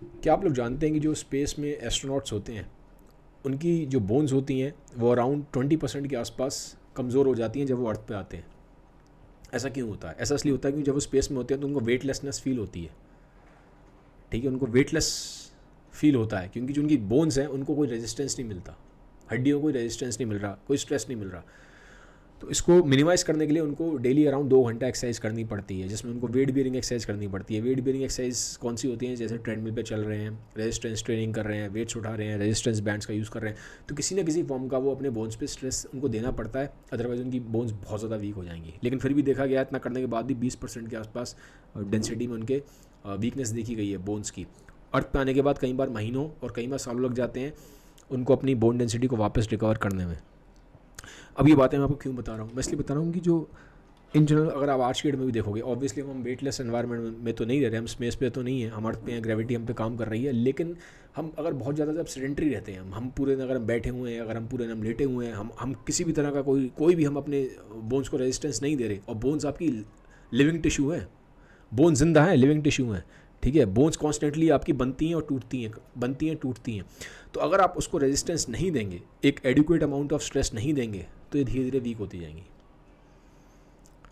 क्या आप लोग जानते हैं कि जो स्पेस में एस्ट्रोनॉट्स होते हैं उनकी जो बोन्स होती हैं वो अराउंड 20% के आसपास कमज़ोर हो जाती हैं जब वो अर्थ पे आते हैं। ऐसा क्यों होता है? ऐसा इसलिए होता है क्योंकि जब वो स्पेस में होते हैं तो उनको वेटलेसनेस फील होती है। ठीक है, उनको वेटलेस फील होता है क्योंकि जो उनकी बोन्स हैं उनको कोई रेजिस्टेंस नहीं मिलता, हड्डियों को कोई रेजिस्टेंस नहीं मिल रहा, कोई स्ट्रेस नहीं मिल रहा। तो इसको मिनिमाइज़ करने के लिए उनको डेली अराउंड 2 घंटा एक्सरसाइज करनी पड़ती है, जिसमें उनको वेट बियरिंग एक्सरसाइज करनी पड़ती है। वेट बियरिंग एक्सरसाइज कौन सी होती है? जैसे ट्रेडमिल पे चल रहे हैं, रेजिस्टेंस ट्रेनिंग कर रहे हैं, वेट्स उठा रहे हैं, रेजिस्टेंस बैंड्स का यूज़ कर रहे हैं, तो किसी ना किसी फॉर्म का वो अपने बोन्स पे स्ट्रेस उनको देना पड़ता है, अदरवाइज उनकी बोन्स बहुत ज़्यादा वीक हो जाएंगी। लेकिन फिर भी देखा गया इतना करने के बाद भी 20% के आसपास डेंसिटी में उनके वीकनेस देखी गई है बोन्स की। अर्थ पे आने के बाद कई बार महीनों और कई बार सालों लग जाते हैं उनको अपनी बोन डेंसिटी को वापस रिकवर करने में। अब ये बातें मैं आपको क्यों बता रहा हूँ? मैं इसलिए बता रहा हूँ कि जो इन जनरल अगर आप आज की डेट में भी देखोगे, ऑब्वियसली हम वेटलेस एनवायरनमेंट में तो नहीं रह रहे, हम स्पेस पे तो नहीं है, हम अर्थ पे हैं, ग्रेविटी हम पे काम कर रही है, लेकिन हम अगर बहुत ज़्यादा जब सेडेंटरी रहते हैं, हम पूरे दिन अगर हम बैठे हुए हैं, अगर हम पूरे दिन हम लेटे हुए हैं, हम किसी भी तरह का कोई भी हम अपने बोन्स को रेजिस्टेंस नहीं दे रहे, और बोन्स आपकी लिविंग टिश्यू है, बोन जिंदा है, लिविंग टिश्यू है। ठीक है, बोन्स कॉन्स्टेंटली आपकी बनती हैं और टूटती हैं, बनती हैं टूटती हैं। तो अगर आप उसको रेजिस्टेंस नहीं देंगे, एक एडिक्वेट अमाउंट ऑफ स्ट्रेस नहीं देंगे, तो ये धीरे धीरे वीक होती जाएंगी।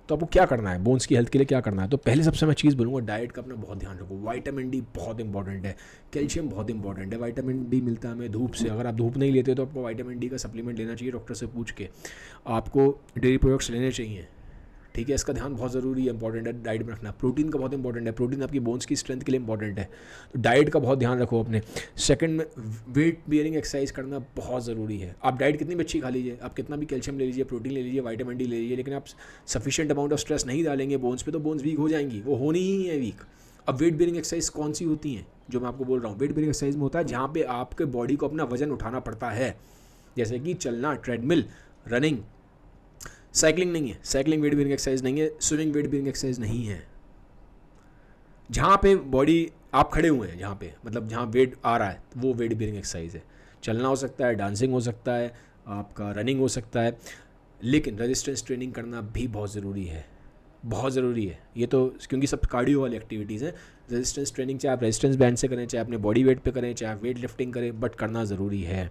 तो आपको क्या करना है बोन्स की हेल्थ के लिए? क्या करना है? तो पहले सबसे मैं चीज़ बोलूँगा, डाइट का अपना बहुत ध्यान रखो। विटामिन डी बहुत इंपॉर्टेंट है, कैल्शियम बहुत इंपॉर्टेंट है। विटामिन डी मिलता है हमें धूप से, अगर आप धूप नहीं लेते तो आपको विटामिन डी का सप्लीमेंट लेना चाहिए डॉक्टर से पूछ के। आपको डेयरी प्रोडक्ट्स लेने चाहिए। ठीक है, इसका ध्यान बहुत ज़रूरी है, इंपॉर्टेंट है डाइट में रखना। प्रोटीन का बहुत इंपॉर्टेंट है, प्रोटीन आपकी बोन्स की स्ट्रेंथ के लिए इंपॉर्टेंट है, तो डाइट का बहुत ध्यान रखो अपने। सेकंड में वेट बियरिंग एक्सरसाइज करना बहुत ज़रूरी है। आप डाइट कितनी भी अच्छी खा लीजिए, आप कितना भी कैल्शियम ले लीजिए, प्रोटीन ले लीजिए, विटामिन डी ले लीजिए, लेकिन आप सफिशिएंट अमाउंट ऑफ स्ट्रेस नहीं डालेंगे बोन्स पे, तो बोन्स वीक हो जाएंगी, वो होनी ही है वीक। अब वेट बियरिंग एक्सरसाइज कौन सी होती हैं? जो मैं आपको बोल रहा हूँ, वेट बियरिंग एक्सरसाइज में होता है जहाँ पे आपके बॉडी को अपना वजन उठाना पड़ता है, जैसे कि चलना, ट्रेडमिल, रनिंग। साइकिलिंग नहीं है, साइकिलिंग वेट बियरिंग एक्सरसाइज नहीं है, स्विमिंग वेट बियरिंग एक्सरसाइज नहीं है। जहाँ पे बॉडी आप खड़े हुए हैं, जहाँ पे मतलब जहाँ वेट आ रहा है, वो वेट बियरिंग एक्सरसाइज है। चलना हो सकता है, डांसिंग हो सकता है, आपका रनिंग हो सकता है, लेकिन रेजिस्टेंस ट्रेनिंग करना भी बहुत ज़रूरी है, बहुत ज़रूरी है ये तो, क्योंकि सब कार्डियो वाली एक्टिविटीज़ हैं। रेजिस्टेंस ट्रेनिंग चाहे आप रेजिस्टेंस बैंड से करें, चाहे अपने बॉडी वेट पे करें, चाहे आप वेट लिफ्टिंग करें, बट करना ज़रूरी है।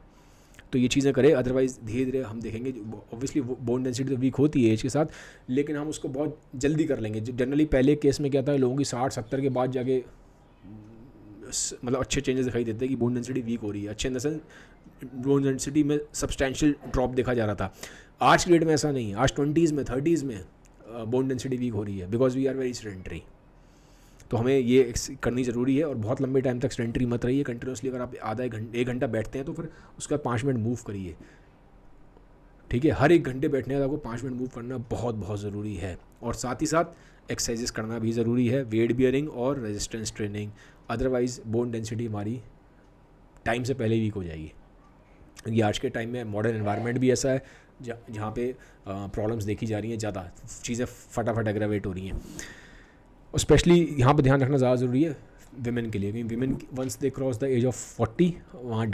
तो ये चीज़ें करें, अदरवाइज़ धीरे धीरे हम देखेंगे ऑब्वियसली बोन डेंसिटी तो वीक होती है एज के साथ, लेकिन हम उसको बहुत जल्दी कर लेंगे। जनरली पहले केस में क्या था, लोगों की 60-70 के बाद जाके मतलब अच्छे चेंजेस दिखाई देते हैं कि बोन डेंसिटी वीक हो रही है, अच्छे in the sense bone density में सब्सटैंशियल ड्रॉप देखा जा रहा था। आज की डेट में ऐसा नहीं है, आज 20s में 30s में बोन डेंसिटी वीक हो रही है, because we are very sedentary. तो हमें ये करनी ज़रूरी है, और बहुत लंबे टाइम तक सेडेंटरी मत रहिए कंटिन्यूसली। अगर आप आधा एक घंटा बैठते हैं तो फिर उसका 5 मिनट मूव करिए। ठीक है, हर एक घंटे बैठने के बाद आपको 5 मिनट मूव करना बहुत बहुत ज़रूरी है, और साथ ही साथ एक्सरसाइजेस करना भी ज़रूरी है, वेट बियरिंग और resistance training. Otherwise bone density हमारी टाइम से पहले वीक हो जाएगी। ये आज के टाइम में मॉडर्न एनवायरनमेंट भी ऐसा है जहाँ पे प्रॉब्लम्स देखी जा रही हैं, ज़्यादा चीज़ें फटाफट एग्रावेट हो रही हैं, और स्पेशली यहाँ पे ध्यान रखना ज़्यादा ज़रूरी है विमेन के लिए, क्योंकि women once they cross the age of 40 वहाँ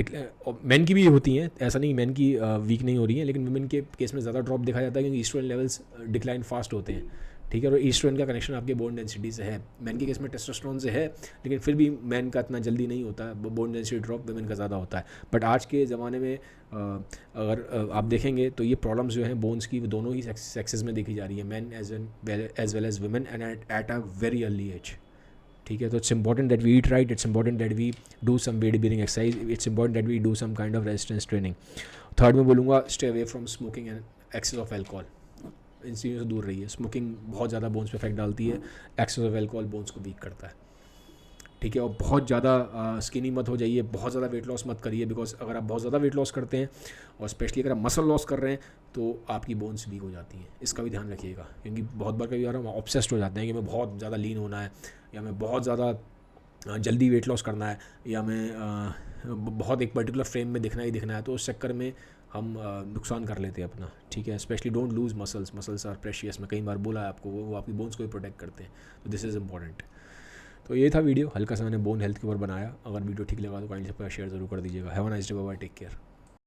मैन की भी होती हैं, ऐसा नहीं मैन की वीक नहीं हो रही है, लेकिन विमेन के केस में ज़्यादा ड्रॉप देखा जाता है क्योंकि ईस्ट्रोजन लेवल्स डिक्लाइन फास्ट होते हैं। ठीक है, और ईस्ट्रोजन का कनेक्शन आपके बोन डेंसिटी से है, मैन के केस में टेस्टोस्टेरोन से है, लेकिन फिर भी मैन का इतना जल्दी नहीं होता है, बोन डेंसिटी ड्रॉप विमेन का ज़्यादा होता है। बट आज के ज़माने में अगर आप देखेंगे तो ये प्रॉब्लम्स जो हैं बोन्स की, वो दोनों ही सेक्सेस में देखी जा रही है, man as well as women, and at a very early age. ठीक है, तो it's important that we eat right, it's important that we do some weight bearing exercise, it's important that we do some kind of resistance training. Third में बोलूँगा, stay away from smoking and excess of alcohol. इन चीज़ों से दूर रहिए। Smoking बहुत ज़्यादा bones पे इफेक्ट डालती है, एक्सेस ऑफ एल्कोहल बोन्स को वीक करता है। ठीक है, और बहुत ज़्यादा स्किनी मत हो जाइए, बहुत ज़्यादा वेट लॉस मत करिए, बिकॉज अगर आप बहुत ज़्यादा वेट लॉस करते हैं, और स्पेशली अगर आप मसल लॉस कर रहे हैं, तो आपकी बोन्स वीक हो जाती हैं। इसका भी ध्यान रखिएगा, क्योंकि बहुत बार कई बार हम ऑब्सेस्ड हो जाते हैं कि मैं बहुत ज़्यादा लीन होना है, या मैं बहुत ज़्यादा जल्दी वेट लॉस करना है, या मैं बहुत एक पर्टिकुलर फ्रेम में दिखना ही दिखना है, तो उस चक्कर में हम नुकसान कर लेते हैं अपना। ठीक है, specially don't lose muscles, muscles are precious, मैं कई बार बोला है आपको, वो आपकी बोन्स को भी प्रोटेक्ट करते हैं, तो दिस इज़ इंपॉर्टेंट। तो ये था वीडियो, हल्का सा मैंने बोन हेल्थ के ऊपर बनाया। अगर वीडियो ठीक लगा तो काइंडली से शेयर ज़रूर कर दीजिएगा। Have a nice day, bye bye, take care.